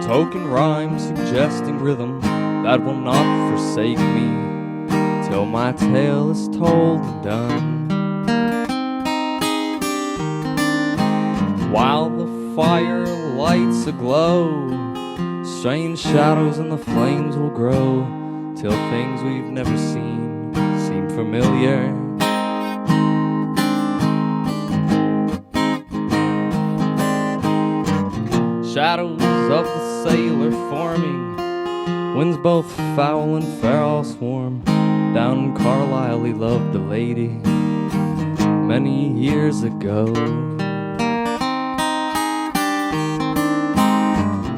token rhyme suggesting rhythm that will not forsake me till my tale is told and done. While the fire lights aglow, strange shadows in the flames will grow till things we've never seen seem familiar. Shadows of the sailor forming, winds both foul and fair all swarm. Down in Carlisle he loved a lady many years ago.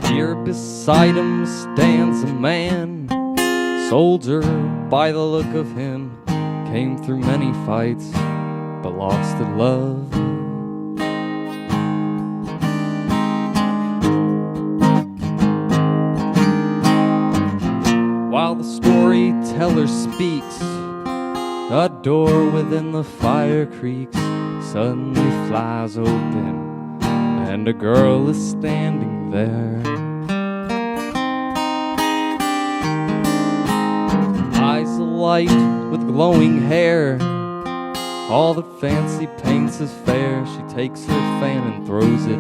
Here beside him stands a man, soldier by the look of him, came through many fights but lost at love. While the storyteller speaks, a door within the fire creaks, suddenly flies open, and a girl is standing there. Eyes alight with glowing hair, all that fancy paints is fair. She takes her fan and throws it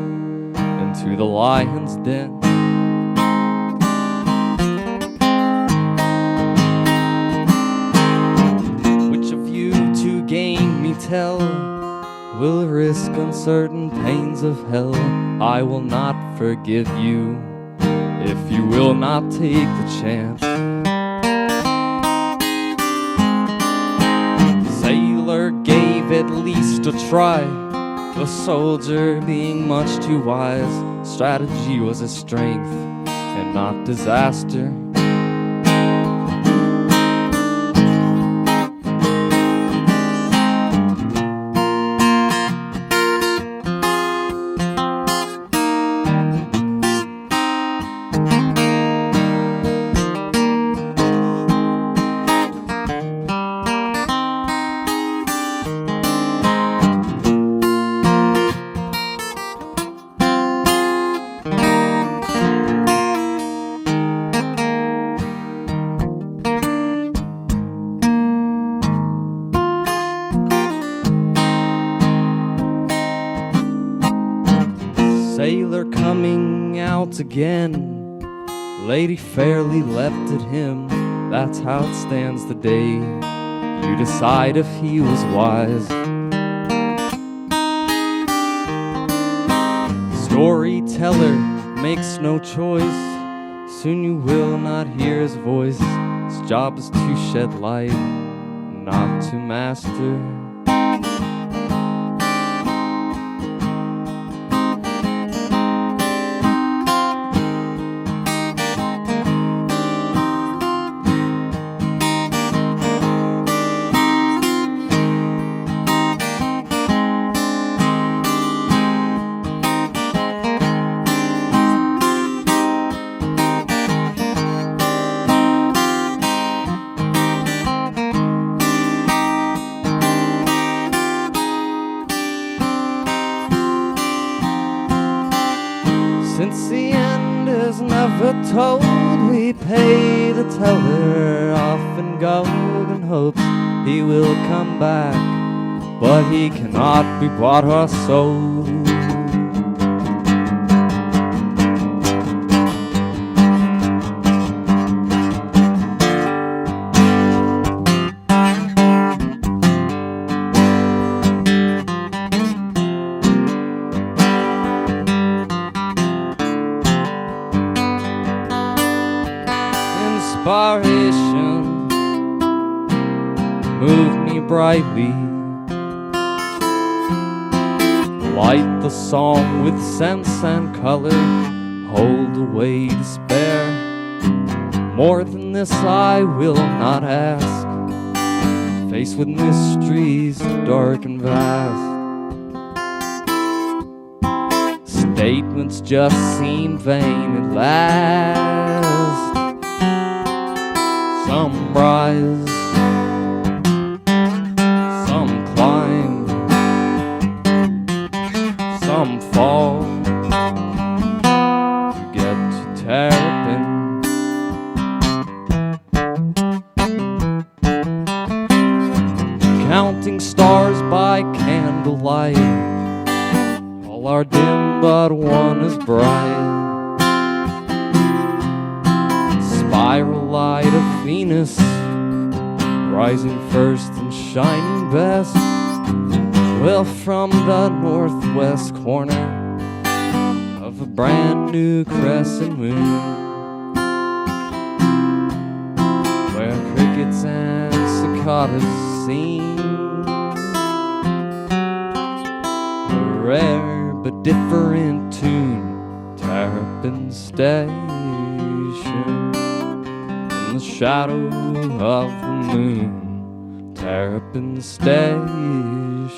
into the lion's den. Tell, will risk uncertain pains of hell. I will not forgive you if you will not take the chance. Sailor gave at least a try, the soldier being much too wise. Strategy was his strength and not disaster. Sailor coming out again, lady fairly leapt at him. That's how it stands the day you decide if he was wise. Storyteller makes no choice, soon you will not hear his voice. His job is to shed light, not to master. Since the end is never told, we pay the teller off in golden hopes he will come back, but he cannot be bought or sold. Inspiration moved me brightly, light the song with sense and color, hold away despair. More than this I will not ask, faced with mysteries dark and vast. Statements just seem vain at last. Some rise, some climb, some fall, to get to light of Venus, rising first and shining best. Well, from the northwest corner of a brand new crescent moon, where crickets and cicadas sing a rare but different tune. Terrapin Station, in the shadow of the moon. Terrapin Station,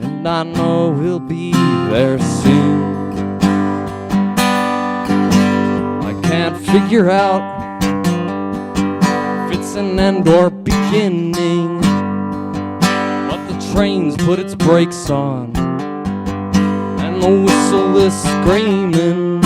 and I know we'll be there soon. I can't figure out if it's an end or beginning, but the train's put its brakes on and the whistle is screaming.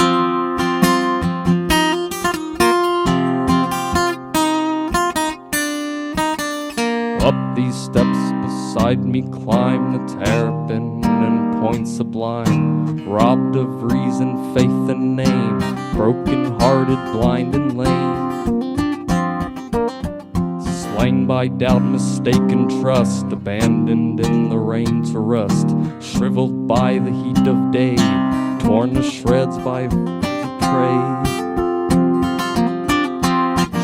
Up these steps beside me climb the terrapin and point sublime, robbed of reason, faith, and name, broken-hearted, blind and lame, slain by doubt, mistaken trust, abandoned in the rain to rust, shriveled by the heat of day, torn to shreds by prey,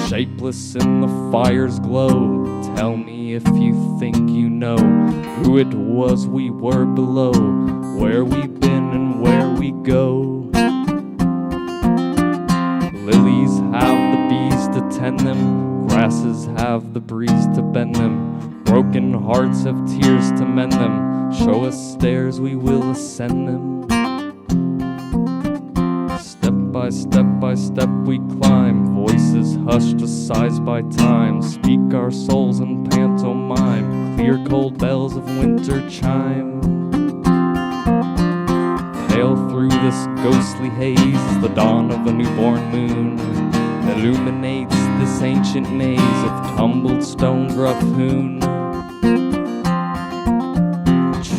shapeless in the fire's glow. Tell me if you think you know who it was we were below, where we've been and where we go. Lilies have the bees to tend them, grasses have the breeze to bend them, broken hearts have tears to mend them, show us stairs, we will ascend them. Step by step we climb, voices hushed to sighs by time, speak our souls in pantomime, clear cold bells of winter chime. Pale through this ghostly haze, the dawn of a newborn moon illuminates this ancient maze of tumbled stones rough hewn.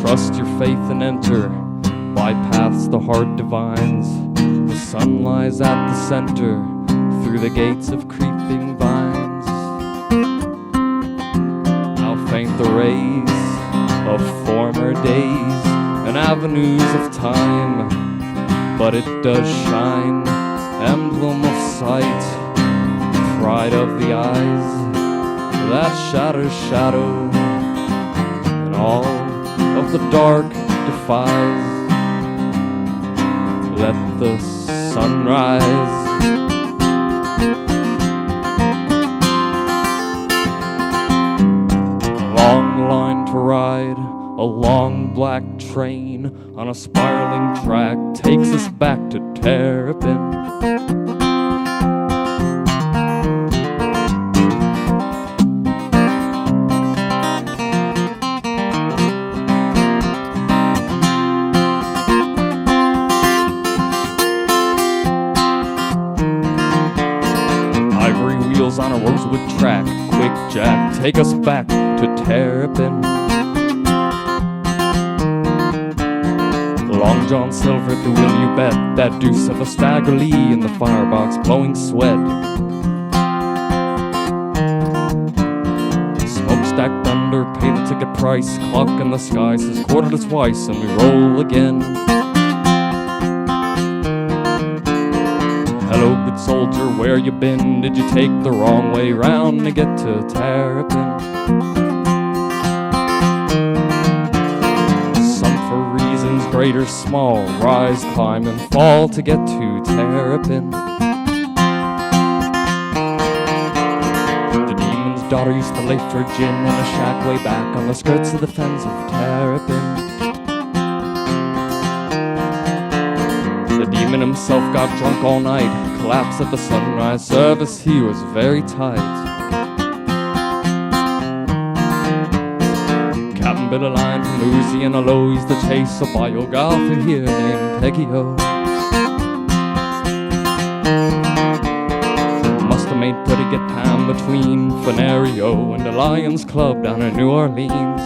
Trust your faith and enter, bypass the hard divines. The sun lies at the center, through the gates of creeping vines. How faint the rays of former days and avenues of time, but it does shine, emblem of sight, pride of the eyes, that shatters shadow, and all of the dark defies. Let the sun rise. A long line to ride, a long black train on a spiraling track takes us back to Terrapin. Ivory wheels on a Rosewood track, quick Jack, take us back to Terrapin. Long John Silver, the will you bet, that deuce of a Stagger Lee in the firebox blowing sweat. Smokestack thunder, pay the ticket price, clock in the sky says quarter to twice, and we roll again. Hello, good soldier, where you been? Did you take the wrong way round to get to Terrapin? Great or small, rise, climb, and fall to get to Terrapin. The demon's daughter used to lay for gin in a shack way back on the skirts of the fens of Terrapin. The demon himself got drunk all night, collapsed at the sunrise service, he was very tight. Bit of line from Louisiana low, he's the chase a bio golfer here named Peggy-O. Must have made pretty good time between Fenario and the Lions Club down in New Orleans.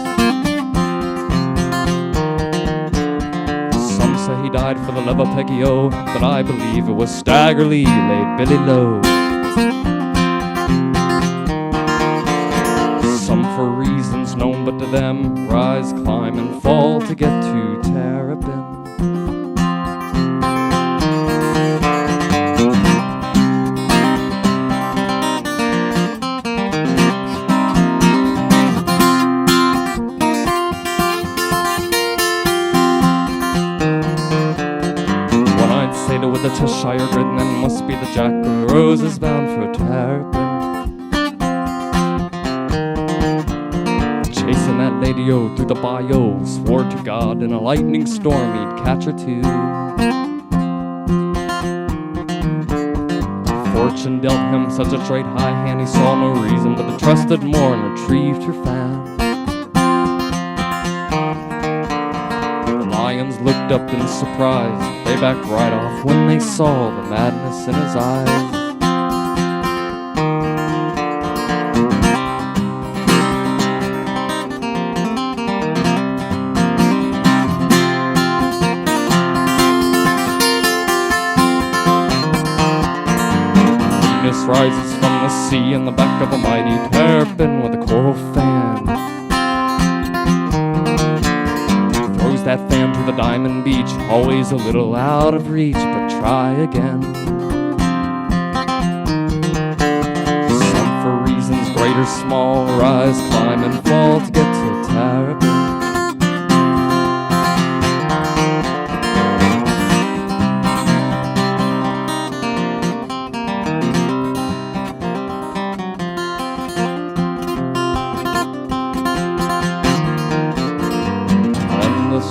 Some say he died for the love of Peggy-O, but I believe it was Stagger Lee laid Billy low. Some for reasons known but to them rise, climb, and fall to get to Terrapin. With a Cheshire grin, then must be the Jack of Roses bound for Terrapin. Chasing that lady-o through the bayou, swore to God in a lightning storm he'd catch her too. Fortune dealt him such a straight high hand, he saw no reason but to trusted more and retrieved her fan. Lions looked up in surprise, they backed right off when they saw the madness in his eyes. Venus rises from the sea in the back of a mighty terrapin with a coral fan. That fan to the diamond beach, always a little out of reach, but try again. Some for reasons great or small, rise, climb, and fall to get to Terrapin.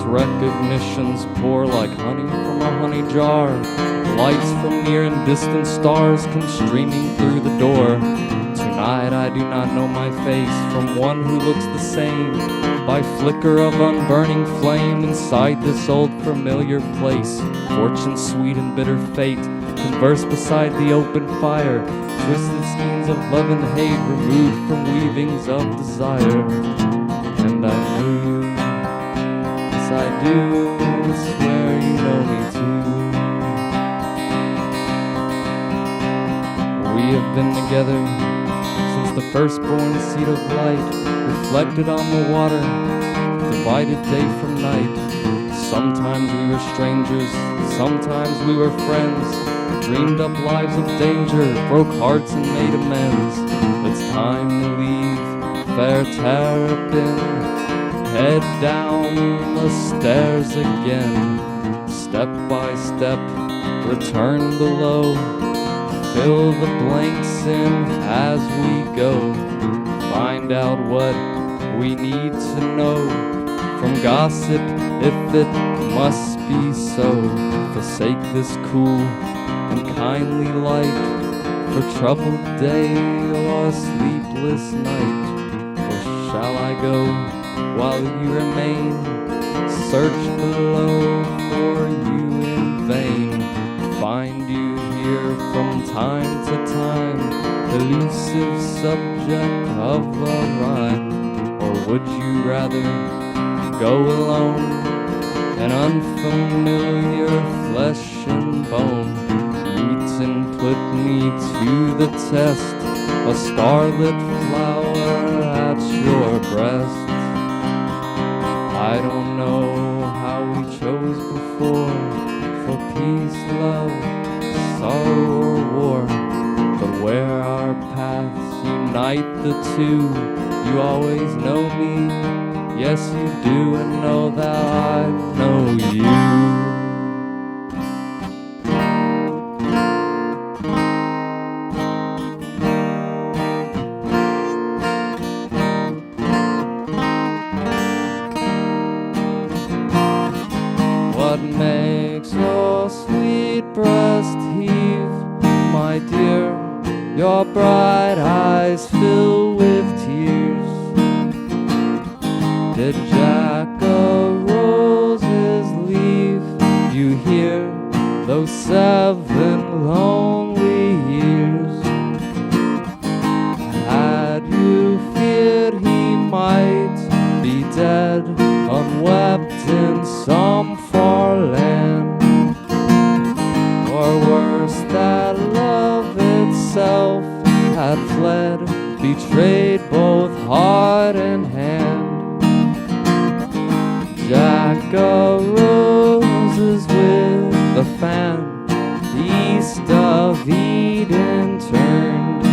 Recognitions pour like honey from a honey jar. Lights from near and distant stars come streaming through the door. Tonight I do not know my face from one who looks the same. By flicker of unburning flame inside this old familiar place, fortune sweet and bitter fate converse beside the open fire. Twisted skeins of love and hate removed from weavings of desire. And I knew, I do swear you know me too. We have been together since the firstborn seed of light reflected on the water, divided day from night. Sometimes we were strangers, sometimes we were friends, dreamed up lives of danger, broke hearts and made amends. It's time to leave fair Terrapin, head down the stairs again, step by step, return below, fill the blanks in as we go, find out what we need to know, from gossip if it must be so, forsake this cool and kindly light, for troubled day or sleepless night, or shall I go while you remain, search below for you in vain, find you here from time to time, elusive subject of a rhyme, or would you rather go alone, an unfamiliar flesh and bone, meet and put me to the test, a scarlet flower at your breast? I don't know how we chose before, for peace, love, sorrow, or war, but where our paths unite the two, you always know me, yes you do, and know that I know you. What makes your sweet breast heave, my dear? Your bright eyes fill with tears. Did Jack of Roses leave you here those 7 lonely years? Had you feared he might be dead, unwept in some far land, or worse, that love itself had fled, betrayed both heart and hand. Jack of roses with a fan, east of Eden turned,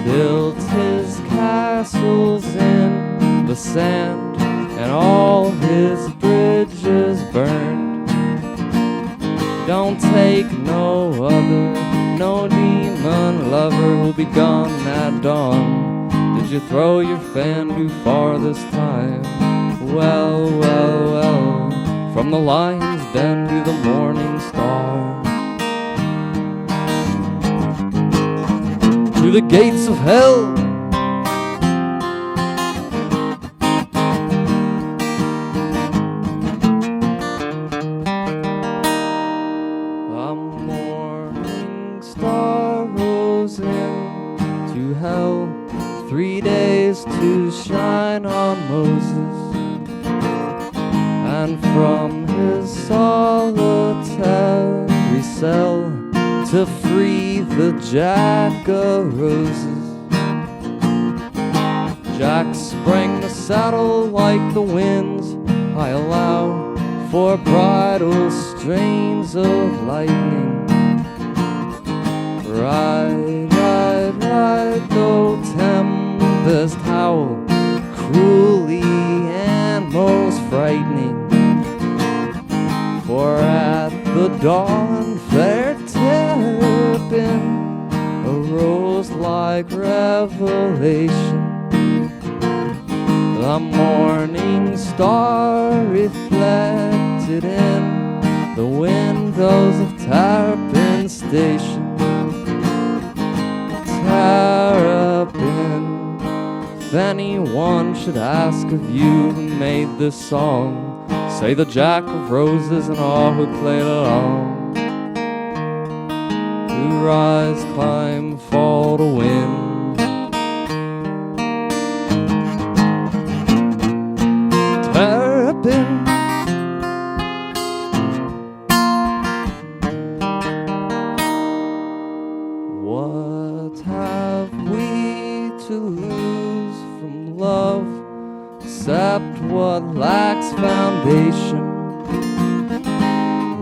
built his castles in the sand, and all his bridges burned. Don't take no other, no demon lover who'll be gone at dawn. Did you throw your fan too far this time? Well, well, well, from the lion's den to the morning star, to the gates of hell. A morning star rose into hell, 3 days to shine on Moses, and from his solitary cell to free the Jack of Roses. Jack sprang the saddle like the winds, I allow, for bridal strains of lightning. Ride, ride, ride, though tempest howl, cruelly and most frightening. For at the dawn fair Terrapin arose like revelation. The morning star reflected in the windows of Terrapin Station. Terrapin, if anyone should ask of you who made this song, say the Jack of Roses and all who played along. Who rise, climb, fall to win. Terrapin, what have we to lose from love, except what lacks foundation?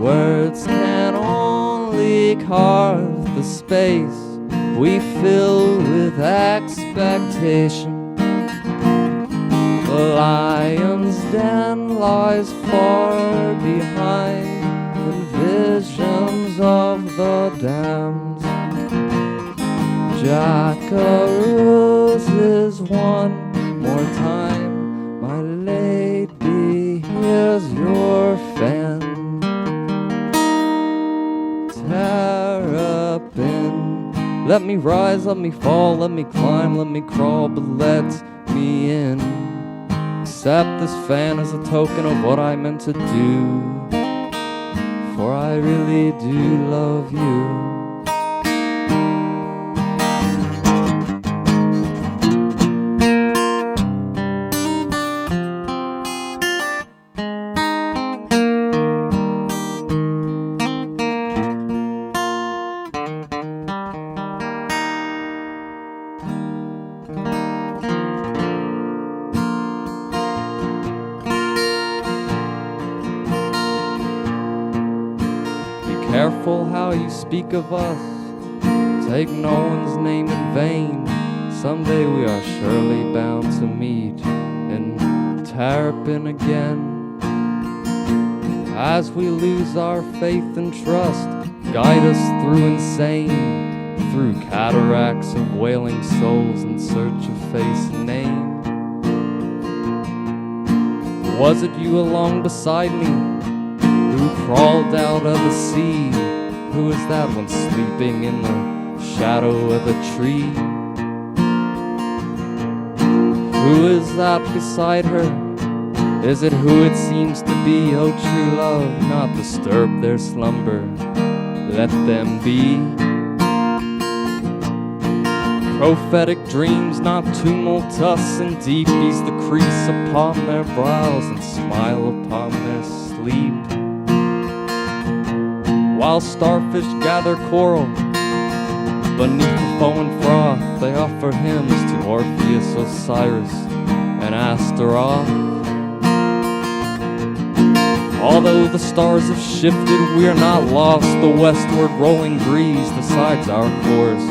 Words can only carve the space we fill with expectation. The lion's den lies far behind the visions of the damned. Jack of Roses, one more time, my lady, here's your fan. Terrapin, let me rise, let me fall, let me climb, let me crawl, but let me in. Accept this fan as a token of what I meant to do, for I really do love you. Careful how you speak of us, take no one's name in vain. Someday we are surely bound to meet in Terrapin again. As we lose our faith and trust, guide us through insane, through cataracts of wailing souls in search of face and name. Was it you along beside me who crawled out of the sea? Who is that one sleeping in the shadow of a tree? Who is that beside her? Is it who it seems to be? Oh, true love, not disturb their slumber, let them be. Prophetic dreams, not tumult us, and deep ease the crease upon their brows and smile upon their sleep. While starfish gather coral, Beneath the foam and froth, they offer hymns to Orpheus, Osiris, and Astaroth. Although the stars have shifted, we are not lost. The westward rolling breeze decides our course.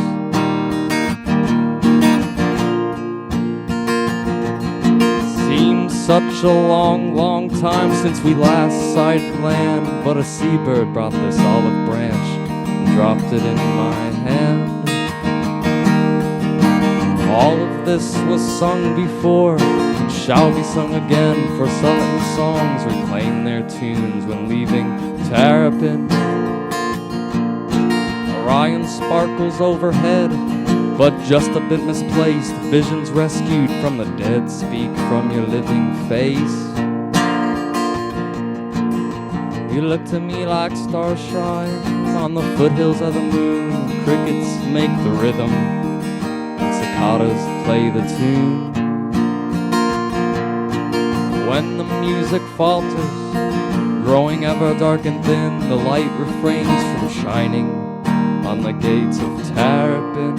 Seems such a long, long time since we last sighted land, but a seabird brought this olive branch and dropped it in my hand. All of this was sung before and shall be sung again, for Southern songs reclaim their tunes when leaving Terrapin. Orion sparkles overhead, but just a bit misplaced. Visions rescued from the dead speak from your living face. You look to me like starshine on the foothills of the moon. Crickets make the rhythm, cicadas play the tune. When the music falters, growing ever dark and thin, the light refrains from shining on the gates of Terrapin.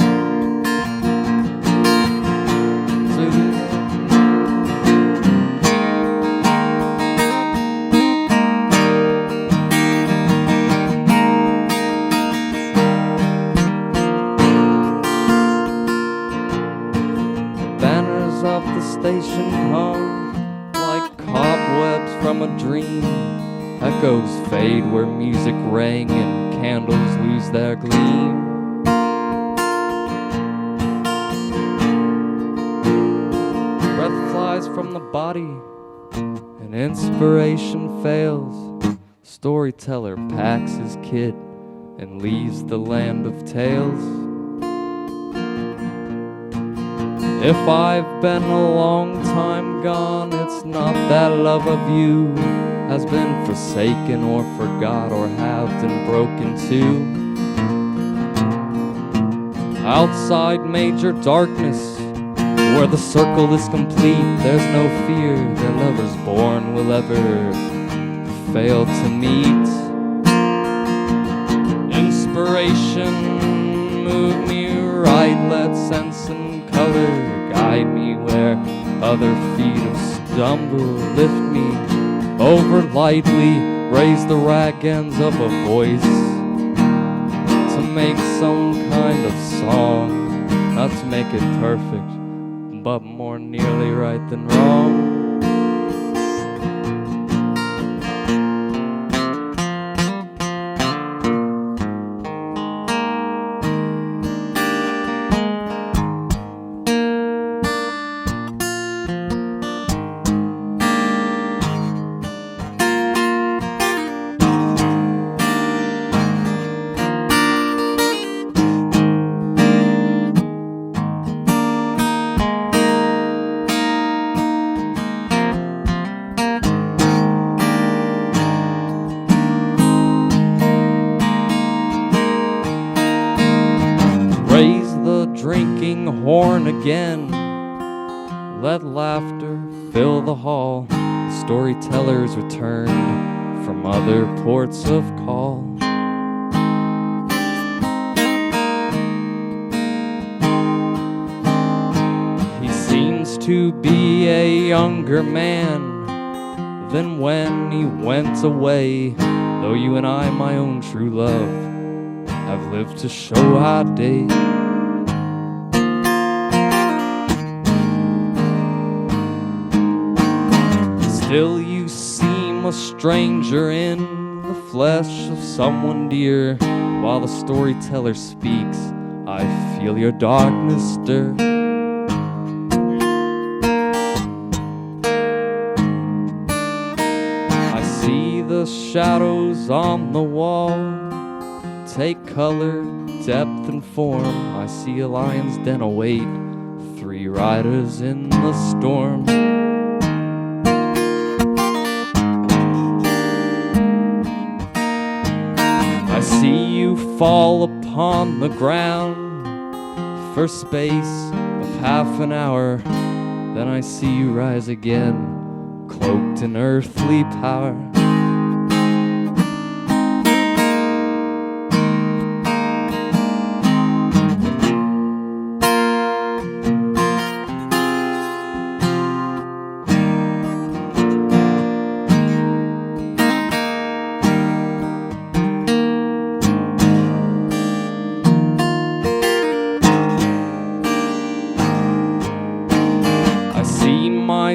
Of the station hung like cobwebs from a dream. Echoes fade where music rang and candles lose their gleam. Breath flies from the body and inspiration fails. Storyteller packs his kit and leaves the land of tales. If I've been a long time gone, it's not that love of you has been forsaken or forgot or halved and broken too. Outside major darkness, where the circle is complete, there's no fear that lovers born will ever fail to meet. Inspiration move me right, let sense and color guide me where other feet have stumbled. Lift me over lightly, raise the rag ends of a voice to make some kind of song, not to make it perfect, but more nearly right than wrong. Raise the drinking horn again. Let laughter fill the hall. The storytellers returned from other ports of call. He seems to be a younger man than when he went away, though you and I, my own true love, have lived to show our day. Still you seem a stranger in the flesh of someone dear. While the storyteller speaks, I feel your darkness stir. I see the shadows on the wall take color, depth, and form. I see a lion's den await 3 riders in the storm. I see you fall upon the ground for space of half an hour. Then I see you rise again, cloaked in earthly power.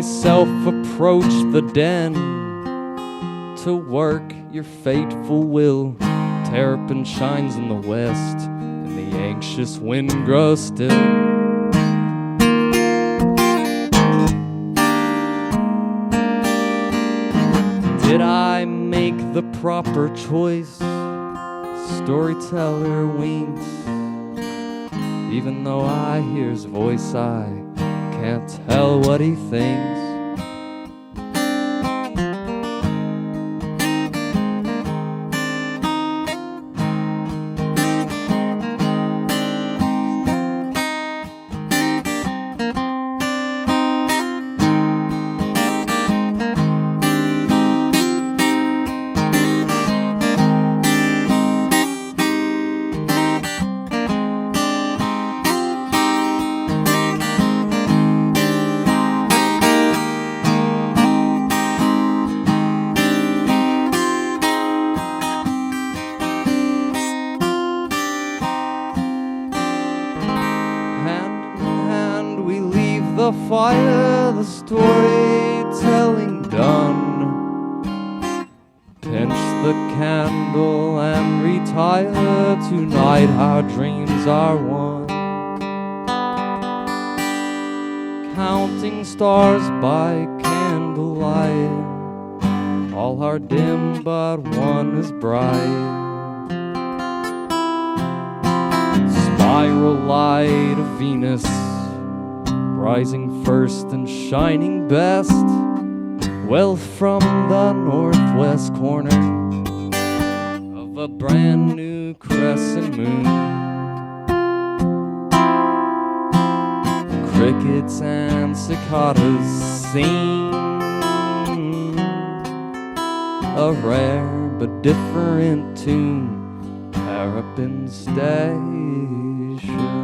myself approach the den to work your fateful will. Terrapin shines in the west, and the anxious wind grows still. Did I make the proper choice? Storyteller winks. Even though I hear his voice, I can't tell what he thinks. The fire, the storytelling done. Pinch the candle and retire. Tonight our dreams are one. Counting stars by candlelight. All are dim but one is bright. Spiral light of Venus, rising first and shining best, well from the northwest corner of a brand new crescent moon. Crickets and cicadas sing a rare but different tune. Terrapin Station.